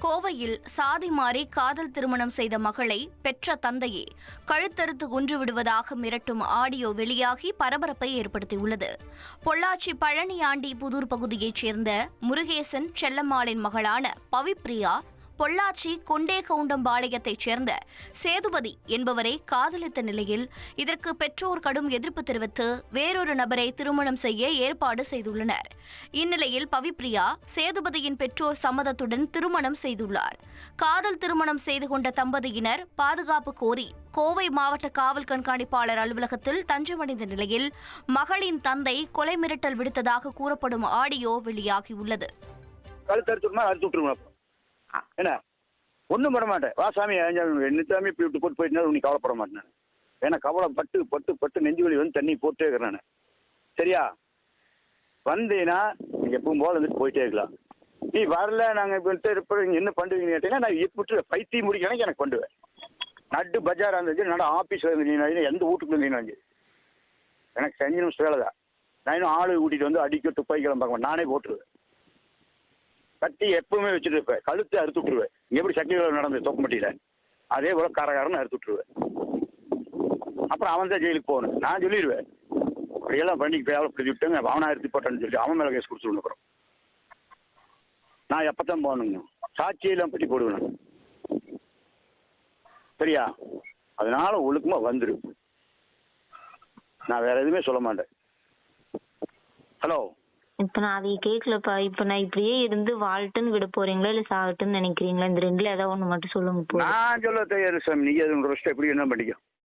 கோவையில் சாதி மாறி காதல் திருமணம் செய்த மகளை பெற்ற தந்தையே கழுத்தறுத்து கொன்று விடுவதாக மிரட்டும் ஆடியோ வெளியாகி பரபரப்பை ஏற்படுத்தியுள்ளது. பொள்ளாச்சி பழனியாண்டி புதூர் பகுதியைச் சேர்ந்த முருகேசன் செல்லம்மாளின் மகளான பவிப்ரியா பொள்ளாச்சி கொண்டேகவுண்டம்பாளையத்தைச் சேர்ந்த சேதுபதி என்பவரை காதலித்த நிலையில் இதற்கு பெற்றோர் கடும் எதிர்ப்பு தெரிவித்து வேறொரு நபரை திருமணம் செய்ய ஏற்பாடு செய்துள்ளனர். இந்நிலையில் பவிப்ரியா சேதுபதியின் பெற்றோர் சம்மதத்துடன் திருமணம் செய்துள்ளார். காதல் திருமணம் செய்து கொண்ட தம்பதியினர் பாதுகாப்பு கோரி கோவை மாவட்ட காவல் கண்காணிப்பாளர் அலுவலகத்தில் தஞ்சமடைந்த நிலையில் மகளின் தந்தை கொலை மிரட்டல் விடுத்ததாக கூறப்படும் ஆடியோ வெளியாகியுள்ளது. என்ன ஒன்றும் பண்ண மாட்டேன், வா சாமி என்னத்தாமே இப்படி விட்டு போட்டு போயிட்டு நீ கவலைப்பட மாட்டேன். ஏன்னா கவலை பட்டு பட்டு பட்டு நெஞ்சு வலி வந்து தண்ணி போட்டே இருக்கிறேன் நான். சரியா வந்தீங்கன்னா நீ எப்பவும் போல வந்துட்டு போயிட்டே இருக்கலாம். நீ வரல நாங்கள் இப்போ இருப்ப இங்கே என்ன பண்ணுவீங்கன்னு கேட்டீங்கன்னா நான் எப்படி பைத்தி முடிக்கணும் எனக்கு பண்ணுவேன். நட்டு பஜாராக இருந்துச்சு, நட ஆஃபீஸில் இருந்துச்சு, எந்த வீட்டுக்கு இருந்தீங்கன்னு எனக்கு 5 நிமிஷம் வேலை தான். நான் இன்னும் ஆளு கூட்டிகிட்டு வந்து அடிக்க துப்பாக்கிலாம் பார்க்க மாட்டேன், நானே போட்டுருவேன். கட்டி எப்பவுமே வச்சுட்டு இருப்பேன், கழுத்தை அறுத்து விட்டுருவேன். எப்படி சக்திவேல் நடந்தது தொக்கம்பட்டியில் அதே போல காரகாரன்னு அறுத்து விட்டுருவேன். அப்புறம் அவன் தான் ஜெயிலுக்கு போகணும். நான் சொல்லிடுவேன் அப்படியெல்லாம் பண்ணிக்கு தேவைப்படுத்தி விட்டுங்க, அவனா அறுத்து போட்டான்னு சொல்லி அவன் மேலே கேஸ் கொடுத்துருவேன். அப்புறம் நான் எப்பத்தான் போகணுங்க, சாட்சியெல்லாம் பற்றி போடுவேன். சரியா அதனால ஒழுக்கமா வந்துரு, நான் வேற எதுவுமே சொல்ல மாட்டேன். ஹலோ, இப்ப நான் அதை கேட்கலப்பா. இப்ப நான் இப்படியே இருந்து வாழ்ட்டுன்னு விட போறீங்களா இல்ல சாகட்டுன்னு நினைக்கிறீங்களா? இந்த ரெண்டுல ஏதாவது ஒண்ணு மட்டும் சொல்லுங்க. நான் சொல்ல தயார் சாமி, நீங்க அது எப்படி என்ன பண்ணிக்க.